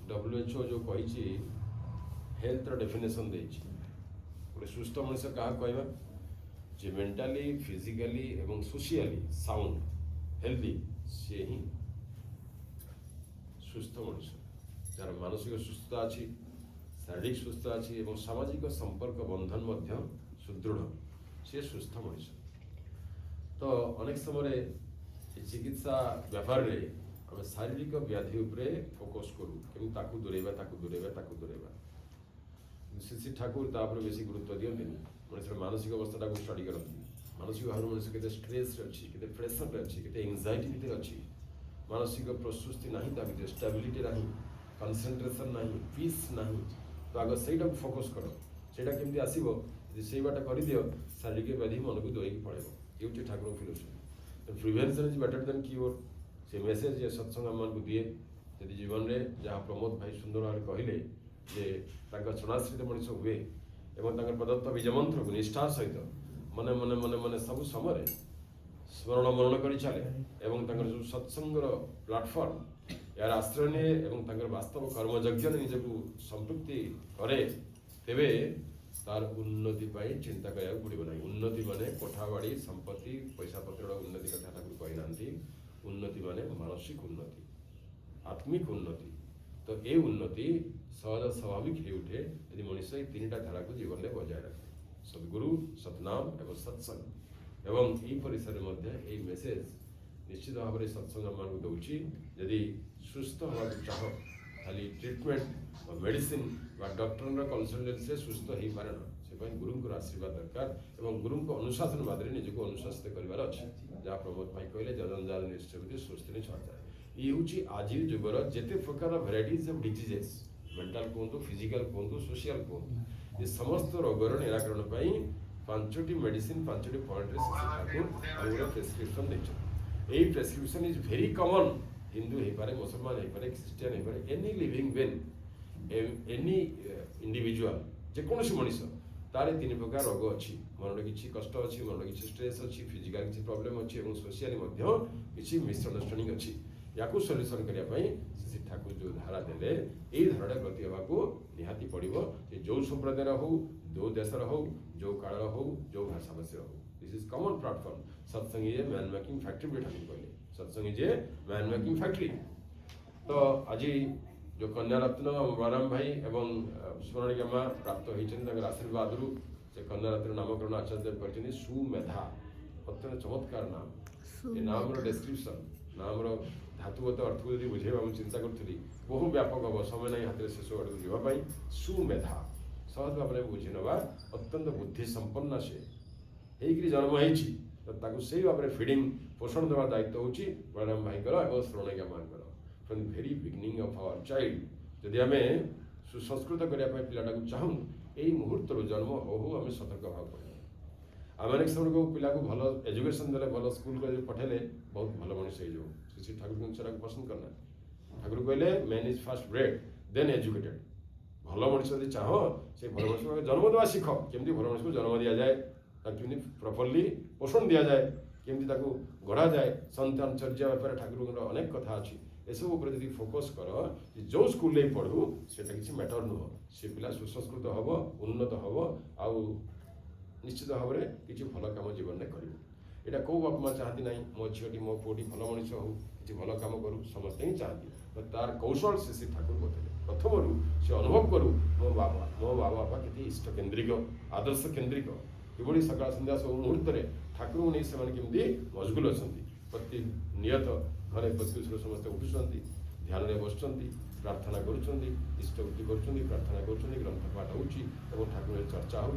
WHO जो कही health definition देछि गोटे सुस्थ मनुष्य क्या कहवा जे मेंटाली फिजिकली एवं सोशियली साउंड हेल्दी सी ही सुस्थ मनुष्य जार मानसिक सुस्थता अच्छी शारीरिक सुस्थता अच्छी एवं सामाजिक संपर्क बंधन मध्य सुदृढ़ सी सुस्थ मनुष्य। तो अनेक समय चिकित्सा व्यापार रे आम शारीरिक व्याधि उपरे फोकस करूँ कि दूरेबा श्री ठाकुर तापर बेसी गुरुत्व दिखती मनुष्य मानसिक अवस्था को स्टडी करती मानसिक भाव मनुष्य के स्ट्रेस अच्छी के प्रेसर अच्छी के एंजाइटी भितर अच्छी मानसिक प्रस्तुति ना भर स्टेबिलिटी ना कनसेंट्रेशन ना पीस ना तो आग से फोकस कर सेटा केमती आसो से बाट कर दियो शारीरिक व्याधि मन को दूर पड़ेगा ये Thakur philosophy prevention is better than cure से मेसेज ये सत्संग आम दिए यदि जीवन में जहाँ प्रमोद भाई सुंदर भाव कहले जे क्षणाश्रित मनुष्य हुए एवं प्रदत्त बीजमंत्र को निष्ठा सहित मने मने मने मने सब समय स्मरण मरण कर चले एवं जो सत्संगर प्लाटफर्म यार आश्रय निए एवं वास्तव कर्मयज्ञ निजक संपृक्ति करे तेबे तार उन्नति चिंता करा पड़ो ना। उन्नति माने कोठाबाड़ी संपत्ति पैसा पत्र उन्नति कथा ठाकुर कही ना उन्नति माने मानसिक उन्नति आत्मिक उन्नति। तो ये उन्नति सहज स्वाभाविक हो उठे यदि मनुष्य तीन धारा को जीवन में बजाय रखे सद्गुरु सतनाम एवं सत्संग एवं यही परिसर में मेसेज निश्चित भाव में सत्संग मान दूची यदि सुस्थ हवा चाह खाली ट्रिटमेंट मेडिसिन डॉक्टर कनसल्टेंसी सुस्थ हो पारे ना से गुरु आशीर्वाद दरकार एवं गुरु अनुशासन बादे निजक अनुशासित करार अच्छे जहाँ प्रमोद भाई कहले जंजाल निश्चय सुस्थिर छाए ये हूँ आज जुगर जिते प्रकार भेराइटीज ऑफ डिजीजेस मेंटल कहतु फिजिकल कहतु सोशल कहतु ये समस्त रोगर निराकरण पर 5टी मेडिसिन 5टी पॉइंट ठाकुर प्रेस्क्रिप्शन देखते prescription is very common Hindu हो पारे मुसलमान हो पारे क्रिश्चियन हो पारे any living being any individual जेकोसी मनीष तार 3 प्रकार रोग अच्छी मन किसी कष्ट अच्छी मन किसी स्ट्रेस अच्छी फिजिकल किसी प्रॉब्लम अच्छी और सोशियली किसी मिसअंडरस्टैंडिंग अच्छी या सल्यूशन करने श्री ठाकुर जो धारा देले यही धारा गति होगा निहाती पड़ो जो संप्रदाय हो जो देशर हो जो काल हो जो भाषा भाषी हो दिस इज कमन प्लाटफर्म सत्संग is a man making factory भी ठाकुर कहले सत्संग is a man making factory. तो आज जो कन्या रत्न बलराम भाई एवं स्मरणीय माँ प्राप्त होती आशीर्वाद से कन्या रत्न नामकरण आचार्य कर सुमेधा अत्यंत चमत्कार नाम ये नाम डेस्क्रिप्शन नाम धातुगत अर्थ को यदि बुझेगा मुझे चिंता करी बहु व्यापक हम समय नहीं हाथ शेष आड़ जावाई सुमेधा सहज भाव में बुझी नवा अत्यंत बुद्धि संपन्न से होकर जन्म होती से भाव में फिडिंग पोषण देवा दायित्व हूँ बलराम भाई और श्रवणिका माँ from the very beginning of our child जदि आम सुसंस्कृत करने पिलाटा को चाहूँ यही मुहूर्त जन्म हो आम सतर्क भाव पड़े आम अनेक समय को पिला को भल एजुकेशन देले भल स्कूल को पठेले बहुत भल मनुष्य हो श्री ठाकुर को पसंद करना ठाकुर कहले man is first bred then educated भल मनुष्य यदि चाह से भल मनुष्य जन्म देवा शिख केमती भल मनुष्य को जन्म दि जाए केमती प्रॉपर्ली पोषण दि जाए केमती गढ़ा जाए संतानचर्या व्यापार ठाकुर अनेक कथा अच्छी एसबू उपर फोकस कर जो स्कूल पढ़ू से किसी मैटर नुह से पिला सुसंस्कृत हम उन्नत हम आउ निश्चित भाव में किसी भल कम जीवन में कर यहाँ कौ बाप माँ चाहती ना मो झीटी मो पुटी भल मनुष्य हो कि भल कम करूँ समस्ते ही चाहती तार कौशल से श्री ठाकुर कहते प्रथम से अनुभव करूँ मो बाबा के इष्ट केन्द्रिक आदर्श केन्द्रिक कि सकाल सन्ध्या सब मुहूर्त में ठाकुर को नहीं से मशगुल अच्छा प्रति नियत घरे प्रत्युष समस्ते उठुंट ध्यान में बसुँच प्रार्थना करुँचि प्रार्थना कर ग्रंथ पाठ हो ठाकुर चर्चा हो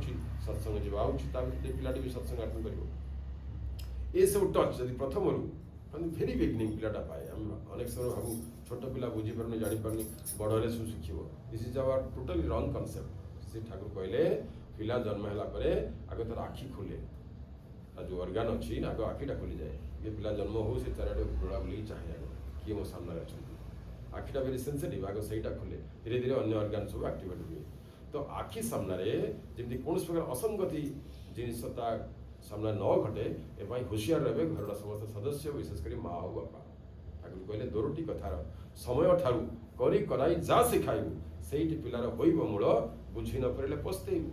सत्संग जावा पिलाटी भी सत्संग अटेंड कर ये सब टच जब प्रथम भेरी बिगिनिंग पिलाटा पाए आम अनेक समय भाव छोट पिला बुझीपार जापारनी बड़े सब शिखब दिस इज आवर टोटाली रंग कनसेप्ट श्री ठाकुर कहले पिला जन्म है आगे तार आखि खोले जो अर्गान अच्छी आग आखिटा खोली जाए ये पिला जन्म हो से चारे डोला बुल चाहे किए मो सामने अच्छा आखिटा भेरी सेंसिटिव आग से खोले धीरे धीरे अन्य अर्गान सब आक्टिवेट हुए तो आखि सामने जमी कौन प्रकार असंगति जिनस सामना न घटे ए होशियार रहे घर समस्त सदस्य विशेषकर माँ हो बापा ठाकुर कहले दोरोटी कथार समय ठारू କରି କରାଇ ଯା ଶିଖାଇବୁ ସେଇଠି ପିଲାର ହୋଇବ ମୂଳ ବୁଝି ନ ପାରିଲେ ପସ୍ତେଇବୁ।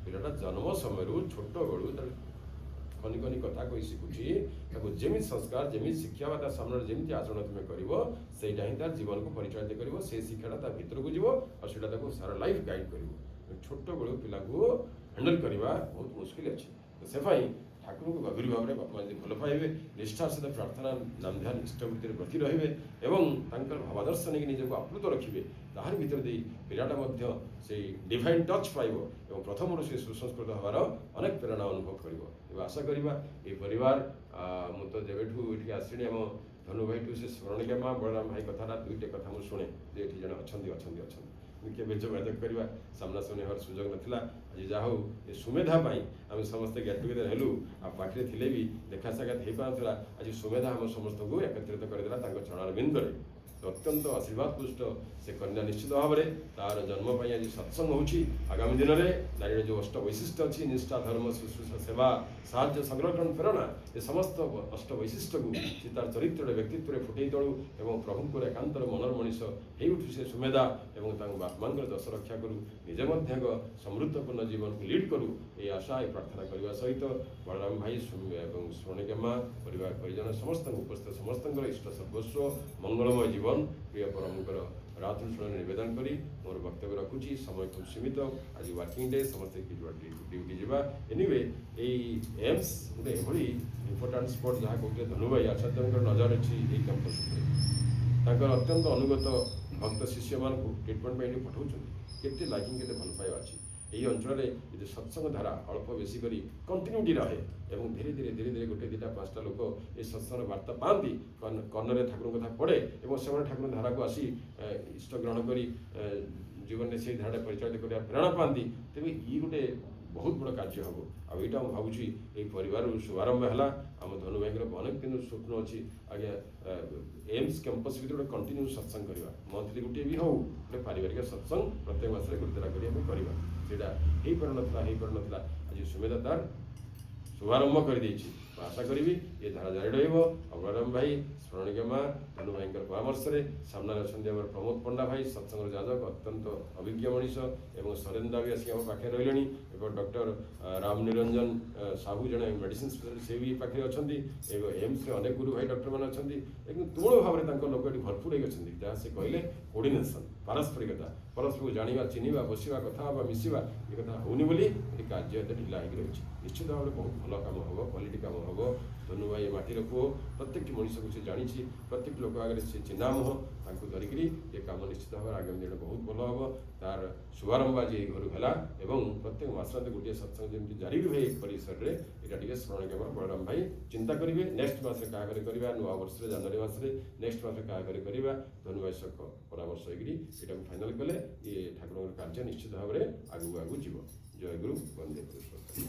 ପିଲାଟା ଜନ୍ମ ସମୟରୁ ଛୋଟ ବେଳୁ ଖନି ଖନି କଥା କହି ଶିଖୁଛି, ତାକୁ ଯେମିତି ସଂସ୍କାର ଯେମିତି ଶିକ୍ଷା ବା ତା ସାମ୍ନାରେ ଯେମିତି ଆଚରଣ ତୁମେ କରିବ ସେଇଟା ହିଁ ତାର ଜୀବନକୁ ପରିଚାଳିତ କରିବ। ସେଇ ଶିକ୍ଷାଟା ତା ଭିତରକୁ ଯିବ ଆଉ ସେଇଟା ତାକୁ ସାରା ଲାଇଫ୍ ଗାଇଡ୍ କରିବ। ଛୋଟ ବେଳୁ ପିଲାକୁ ହ୍ୟାଣ୍ଡେଲ କରିବା ବହୁତ ମୁସ୍କିଲ ଅଛି। ସେ ପାଇଁ ଠାକୁରଙ୍କୁ ଗଭୀର ଭାବରେ ବାପା ଯଦି ଭଲ ପାଇବେ, ନିଷ୍ଠାର ସହିତ ପ୍ରାର୍ଥନା ନାମ ଧ୍ୟାନ ଇଷ୍ଟ ଭିତରେ ବ୍ରତି ରହିବେ ଏବଂ ତାଙ୍କର ଭାବାଦର୍ଶ ନେଇକି ନିଜକୁ ଆପ୍ଲୁତ ରଖିବେ, ତାହାରି ଭିତରେ ଦେଇ ପିଲାଟା ମଧ୍ୟ ସେଇ ଡିଭାଇନ୍ ଟଚ୍ ପାଇବ ଏବଂ ପ୍ରଥମରୁ ସେ ସୁସଂସ୍କୃତ ହେବାର ଅନେକ ପ୍ରେରଣା ଅନୁଭବ କରିବ। ଏବେ ଆଶା କରିବା ଏ ପରିବାର ମୁଁ ତ ଯେବେଠୁ ଏଠିକି ଆସିଣି ଆମ ଧନୁ ଭାଇଠୁ ସେ ସ୍ମରଣିକା ମା ବଳରାମ ଭାଇ କଥାଟା ଦୁଇଟି କଥା ମୁଁ ଶୁଣେ ଯେ ଏଠି ଜଣେ ଅଛନ୍ତି କେବେ ଯୋଗାଯୋଗ କରିବା ସାମ୍ନାସାମ୍ନି ହେବାର ସୁଯୋଗ ନଥିଲା। ଆଜି ଯାହା ହଉ ଏ ସୁମେଧା ପାଇଁ ଆମେ ସମସ୍ତେ ଗେଟ୍ ଟୁଗେଦର ହେଲୁ ଆଉ ପାଖରେ ଥିଲେ ବି ଦେଖା ସାକ୍ଷାତ ହେଇପାରୁଥିଲା। ଆଜି ସୁମେଧା ଆମ ସମସ୍ତଙ୍କୁ ଏକତ୍ରିତ କରିଦେଲା ତାଙ୍କ ଚରଣାର ବିନ୍ଦୁରେ। ଅତ୍ୟନ୍ତ ଆଶୀର୍ବାଦ ପୁଷ୍ଟ ସେ କନ୍ୟା ନିଶ୍ଚିତ ଭାବରେ ତାର ଜନ୍ମ ପାଇଁ ଆଜି ସତ୍ସଙ୍ଗ ହେଉଛି। ଆଗାମୀ ଦିନରେ ନାରୀର ଯେଉଁ ଅଷ୍ଟ ବୈଶିଷ୍ଟ୍ୟ ଅଛି ନିଷ୍ଠା ଧର୍ମ ଶୁଶ୍ରୂଷା ସେବା ସାହାଯ୍ୟ ସଂରକ୍ଷଣ ପ୍ରେରଣା ଏ ସମସ୍ତ ଅଷ୍ଟ ବୈଶିଷ୍ଟ୍ୟକୁ ସେ ତାର ଚରିତ୍ରରେ ବ୍ୟକ୍ତିତ୍ୱରେ ଫୁଟେଇ ତଳୁ ଏବଂ ପ୍ରଭୁଙ୍କର ଏକାନ୍ତର ମନର ମଣିଷ ହେଇ ଉଠୁ ସେ ସୁମେଧା ଏବଂ ତାଙ୍କ ବାପାଙ୍କର ଦଶ ରକ୍ଷା କରୁ, ନିଜେ ମଧ୍ୟ ଏକ ସମୃଦ୍ଧପୂର୍ଣ୍ଣ ଜୀବନକୁ ଲିଡ୍ କରୁ ଏହି ଆଶା ଏ ପ୍ରାର୍ଥନା କରିବା ସହିତ ବଳରାମ ଭାଇ ଏବଂ ସ୍ମରଣିକା ମା ପରିବାର ପରିଜନ ସମସ୍ତଙ୍କୁ ଉପସ୍ଥିତ ସମସ୍ତଙ୍କର ଇଷ୍ଟ ସର୍ବସ୍ୱ ମଙ୍ଗଳମୟ ଜୀବନ ପ୍ରିୟ ପରମଙ୍କର ରାତୃଷଣରେ ନିବେଦନ କରି ମୋର ବକ୍ତବ୍ୟ ରଖୁଛି। ସମୟ ଖୁବ୍ ସୀମିତ, ଆଜି ୱାର୍କିଂ ଡେ, ସମସ୍ତେ ଡ୍ୟୁଟି ଯିବା। ଏନିୱେ ଏଇ ଏମ୍ସ ଗୋଟେ ଏଭଳି ଇମ୍ପୋର୍ଟାଣ୍ଟ ସ୍ପଟ୍ ଯାହା କହୁଥିଲେ ଧନୁଭାଇ ଆଚାର୍ଯ୍ୟଙ୍କର ନଜର ଅଛି ଏଇ କ୍ୟାମ୍ପସ୍ ଉପରେ। ତାଙ୍କର ଅତ୍ୟନ୍ତ ଅନୁଗତ ଭକ୍ତ ଶିଷ୍ୟମାନଙ୍କୁ ଟ୍ରିଟମେଣ୍ଟ ପାଇଁ ଏଠି ପଠାଉଛନ୍ତି। କେତେ ଲାଇକିଂ କେତେ ଭଲ ପାଇବା ଅଛି। ଏହି ଅଞ୍ଚଳରେ ଯଦି ସତ୍ସଙ୍ଗ ଧାରା ଅଳ୍ପ ବେଶୀ କରି କଣ୍ଟିନ୍ୟୁଟି ରହେ ଏବଂ ଧୀରେ ଧୀରେ ଗୋଟେ ଦୁଇଟା ପାଞ୍ଚଟା ଲୋକ ଏ ସତ୍ସଙ୍ଗ ବାର୍ତ୍ତା ପାଆନ୍ତି, କର୍ଣ୍ଣରେ ଠାକୁରଙ୍କ କଥା ପଢ଼େ ଏବଂ ସେମାନେ ଠାକୁରଙ୍କ ଧାରାକୁ ଆସି ଇଷ୍ଟ ଗ୍ରହଣ କରି ଜୀବନରେ ସେଇ ଧାରାଟା ପରିଚାଳିତ କରିବା ପ୍ରେରଣା ପାଆନ୍ତି, ତେବେ ଇଏ ଗୋଟେ ବହୁତ ବଡ଼ କାର୍ଯ୍ୟ ହେବ। ଆଉ ଏଇଟା ମୁଁ ଭାବୁଛି ଏଇ ପରିବାରରୁ ଶୁଭାରମ୍ଭ ହେଲା। ଆମ ଧନୁ ଭାଇଙ୍କର ଅନେକ ଦିନର ସ୍ୱପ୍ନ ଅଛି ଆଜ୍ଞା ଏମ୍ସ କ୍ୟାମ୍ପସ୍ ଭିତରେ ଗୋଟେ କଣ୍ଟିନ୍ୟୁ ସତ୍ସଙ୍ଗ କରିବା, ମନ୍ଥଲି ଗୋଟିଏ ବି ହେଉ ଗୋଟେ ପାରିବାରିକ ସତ୍ସଙ୍ଗ ପ୍ରତ୍ୟେକ ମାସରେ ଗୁରୁଦ୍ୱାରା କରି ଆମେ କରିବା। ସେଇଟା ହେଇପାରୁନଥିଲା। ଆଜି ସୁମେଧା ତାର ଶୁଭାରମ୍ଭ କରିଦେଇଛି। ଆଶା କରିବି ଏ ଧାରା ଜାରି ରହିବ। ବଳରାମ ଭାଇ ସ୍ମରଣିକା ମା ଧନୁ ଭାଇଙ୍କର ପରାମର୍ଶରେ ସାମ୍ନାରେ ଅଛନ୍ତି ଆମର ପ୍ରମୋଦ ପଣ୍ଡା ଭାଇ ସତ୍ସଙ୍ଗର ଯାଜକ ଅତ୍ୟନ୍ତ ଅଭିଜ୍ଞ ମଣିଷ ଏବଂ ସରେନ୍ଦ୍ର ବି ଆସିକି ଆମ ପାଖରେ ରହିଲେଣି ଏବଂ ଡକ୍ଟର ରାମ ନିରଞ୍ଜନ ସାହୁ ଜଣେ ମେଡ଼ିସିନ ସ୍ପେଶାଲିଷ୍ଟ ସେ ବି ପାଖରେ ଅଛନ୍ତି ଏବଂ ଏମ୍ସରେ ଅନେକ ଗୁରୁ ଭାଇ ଡକ୍ଟରମାନେ ଅଛନ୍ତି ଏବଂ ତୁମୂଳ ଭାବରେ ତାଙ୍କ ଲୋକ ଏଠି ଭରପୁର ହେଇ ଅଛନ୍ତି। ଯାହା ସେ କହିଲେ କୋର୍ଡିନେସନ୍ ପାରସ୍ପରିକତା, ପରସ୍ପରକୁ ଜାଣିବା ଚିହ୍ନିବା ବସିବା କଥା ହେବା ମିଶିବା ଏ କଥା ହେଉନି ବୋଲି ଏ କାର୍ଯ୍ୟ ଏତେ ଢିଲା ହେଇକି ରହିଛି। ନିଶ୍ଚିତ ଭାବରେ ବହୁତ ଭଲ କାମ ହେବ, କ୍ୱାଲିଟି କାମ ହେବ। ଧନୁ ଭାଇ ମାଟିର ପୁଅ, ପ୍ରତ୍ୟେକଟି ମଣିଷକୁ ସେ ଜାଣିଛି, ପ୍ରତ୍ୟେକ ଲୋକ ଆଗରେ ସେ ଚିହ୍ନା ମୁହଁ, ତାଙ୍କୁ ଧରିକିରି ଏ କାମ ନିଶ୍ଚିତ ଭାବରେ ଆଗାମୀ ଦିନରେ ବହୁତ ଭଲ ହେବ। ତାର ଶୁଭାରମ୍ଭ ଆଜି ଏଇ ଘରୁ ହେଲା ଏବଂ ପ୍ରତ୍ୟେକ ମାସରେ ଗୋଟିଏ ସତ୍ସଙ୍ଗ ଯେମିତି ଜାରି ରୁହେ ଏ ପରିସରରେ ଏଇଟା ଟିକେ ସ୍ମରଣିକା ବଳରାମ ଭାଇ ଚିନ୍ତା କରିବେ। ନେକ୍ସଟ ମାସରେ କାହାଘରେ କରିବା, ନୂଆ ବର୍ଷରେ ଜାନୁଆରୀ ମାସରେ ନେକ୍ସଟ ମାସରେ କାହାଘରେ କରିବା, ଧନୁ ଭାଇ ସହ ପରାମର୍ଶ ହେଇକିରି ଏଇଟାକୁ ଫାଇନାଲ କଲେ ଏ ଠାକୁରଙ୍କର କାର୍ଯ୍ୟ ନିଶ୍ଚିତ ଭାବରେ ଆଗକୁ ଯିବ। ଜୟ ଗୁରୁ, ବନ୍ଦେ ପୁରୁଷୋତ୍ତମ।